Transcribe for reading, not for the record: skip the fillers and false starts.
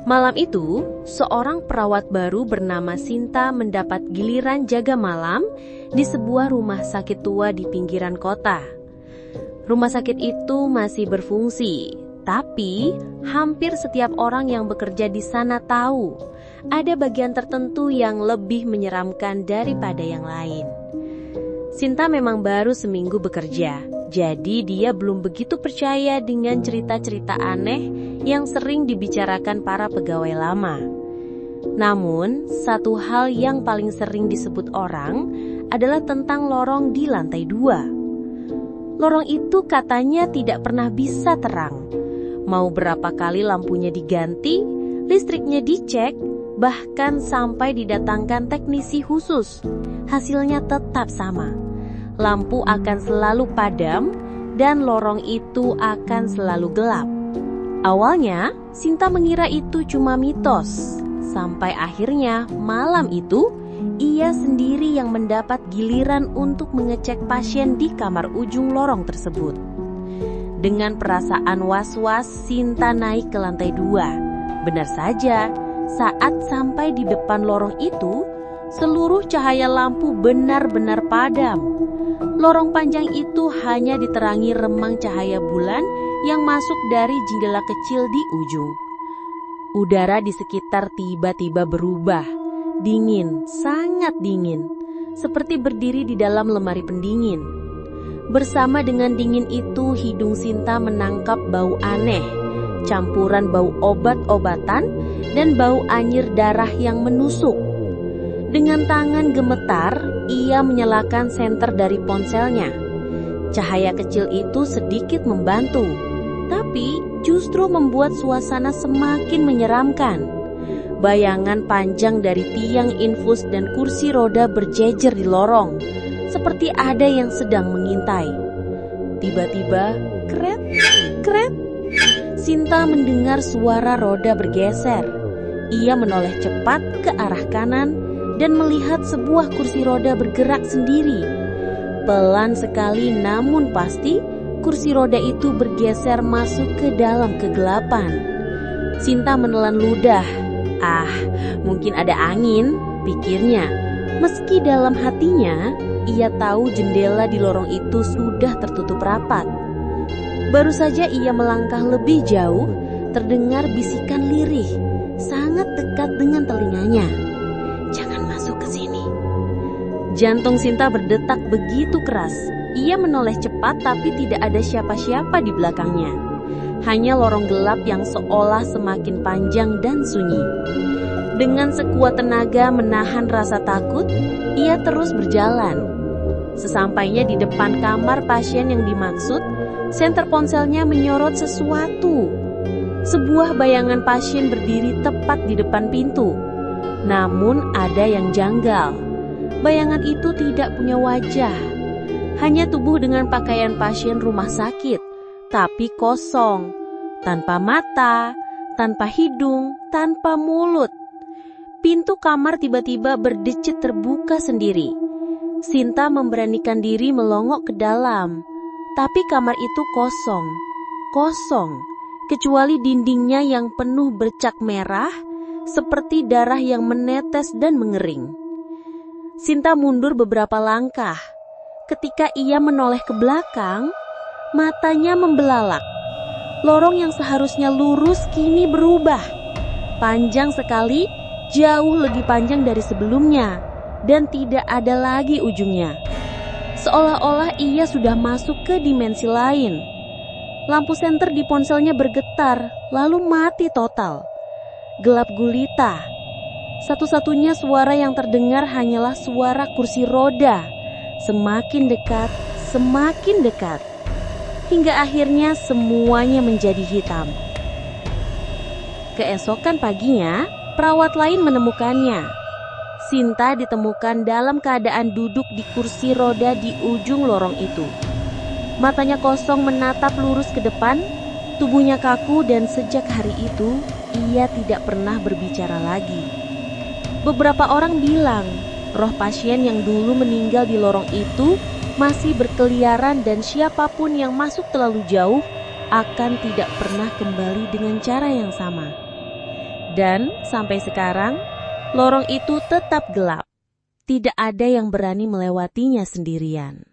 Malam itu, seorang perawat baru bernama Sinta mendapat giliran jaga malam di sebuah rumah sakit tua di pinggiran kota. Rumah sakit itu masih berfungsi, tapi hampir setiap orang yang bekerja di sana tahu ada bagian tertentu yang lebih menyeramkan daripada yang lain. Sinta memang baru seminggu bekerja, jadi dia belum begitu percaya dengan cerita-cerita aneh yang sering dibicarakan para pegawai lama. Namun, satu hal yang paling sering disebut orang adalah tentang lorong di lantai 2. Lorong itu katanya tidak pernah bisa terang. Mau berapa kali lampunya diganti, listriknya dicek, bahkan sampai didatangkan teknisi khusus, hasilnya tetap sama. Lampu akan selalu padam dan lorong itu akan selalu gelap. Awalnya, Sinta mengira itu cuma mitos. Sampai akhirnya malam itu, ia sendiri yang mendapat giliran untuk mengecek pasien di kamar ujung lorong tersebut. Dengan perasaan was-was, Sinta naik ke lantai 2. Benar saja, saat sampai di depan lorong itu, seluruh cahaya lampu benar-benar padam. Lorong panjang itu hanya diterangi remang cahaya bulan yang masuk dari jendela kecil di ujung. Udara di sekitar tiba-tiba berubah. Dingin, sangat dingin, seperti berdiri di dalam lemari pendingin. Bersama dengan dingin itu, hidung Sinta menangkap bau aneh, campuran bau obat-obatan dan bau anyir darah yang menusuk. Dengan tangan gemetar, ia menyalakan senter dari ponselnya. Cahaya kecil itu sedikit membantu, tapi justru membuat suasana semakin menyeramkan. Bayangan panjang dari tiang infus dan kursi roda berjejer di lorong, seperti ada yang sedang mengintai. Tiba-tiba, kret, kret, Sinta mendengar suara roda bergeser. Ia menoleh cepat ke arah kanan dan melihat sebuah kursi roda bergerak sendiri. Pelan sekali namun pasti, kursi roda itu bergeser masuk ke dalam kegelapan. Sinta menelan ludah. Mungkin ada angin, pikirnya. Meski dalam hatinya, ia tahu jendela di lorong itu sudah tertutup rapat. Baru saja ia melangkah lebih jauh, terdengar bisikan lirih, sangat dekat dengan telinganya. Jangan masuk ke sini. Jantung Sinta berdetak begitu keras. Ia menoleh cepat tapi tidak ada siapa-siapa di belakangnya. Hanya lorong gelap yang seolah semakin panjang dan sunyi. Dengan sekuat tenaga menahan rasa takut, ia terus berjalan. Sesampainya di depan kamar pasien yang dimaksud, senter ponselnya menyorot sesuatu. Sebuah bayangan pasien berdiri tepat di depan pintu. Namun ada yang janggal. Bayangan itu tidak punya wajah. Hanya tubuh dengan pakaian pasien rumah sakit, tapi kosong. Tanpa mata, tanpa hidung, tanpa mulut. Pintu kamar tiba-tiba berdecit terbuka sendiri. Sinta memberanikan diri melongok ke dalam. Tapi kamar itu kosong. Kosong. Kecuali dindingnya yang penuh bercak merah, seperti darah yang menetes dan mengering. Sinta mundur beberapa langkah. Ketika ia menoleh ke belakang, matanya membelalak. Lorong yang seharusnya lurus kini berubah. Panjang sekali, jauh lebih panjang dari sebelumnya, dan tidak ada lagi ujungnya. Seolah-olah ia sudah masuk ke dimensi lain. Lampu senter di ponselnya bergetar, lalu mati total. Gelap gulita. Satu-satunya suara yang terdengar hanyalah suara kursi roda. Semakin dekat, semakin dekat. Hingga akhirnya semuanya menjadi hitam. Keesokan paginya, perawat lain menemukannya. Sinta ditemukan dalam keadaan duduk di kursi roda di ujung lorong itu. Matanya kosong menatap lurus ke depan, tubuhnya kaku dan sejak hari itu, ia tidak pernah berbicara lagi. Beberapa orang bilang, roh pasien yang dulu meninggal di lorong itu masih berkeliaran dan siapapun yang masuk terlalu jauh akan tidak pernah kembali dengan cara yang sama. Dan sampai sekarang, lorong itu tetap gelap. Tidak ada yang berani melewatinya sendirian.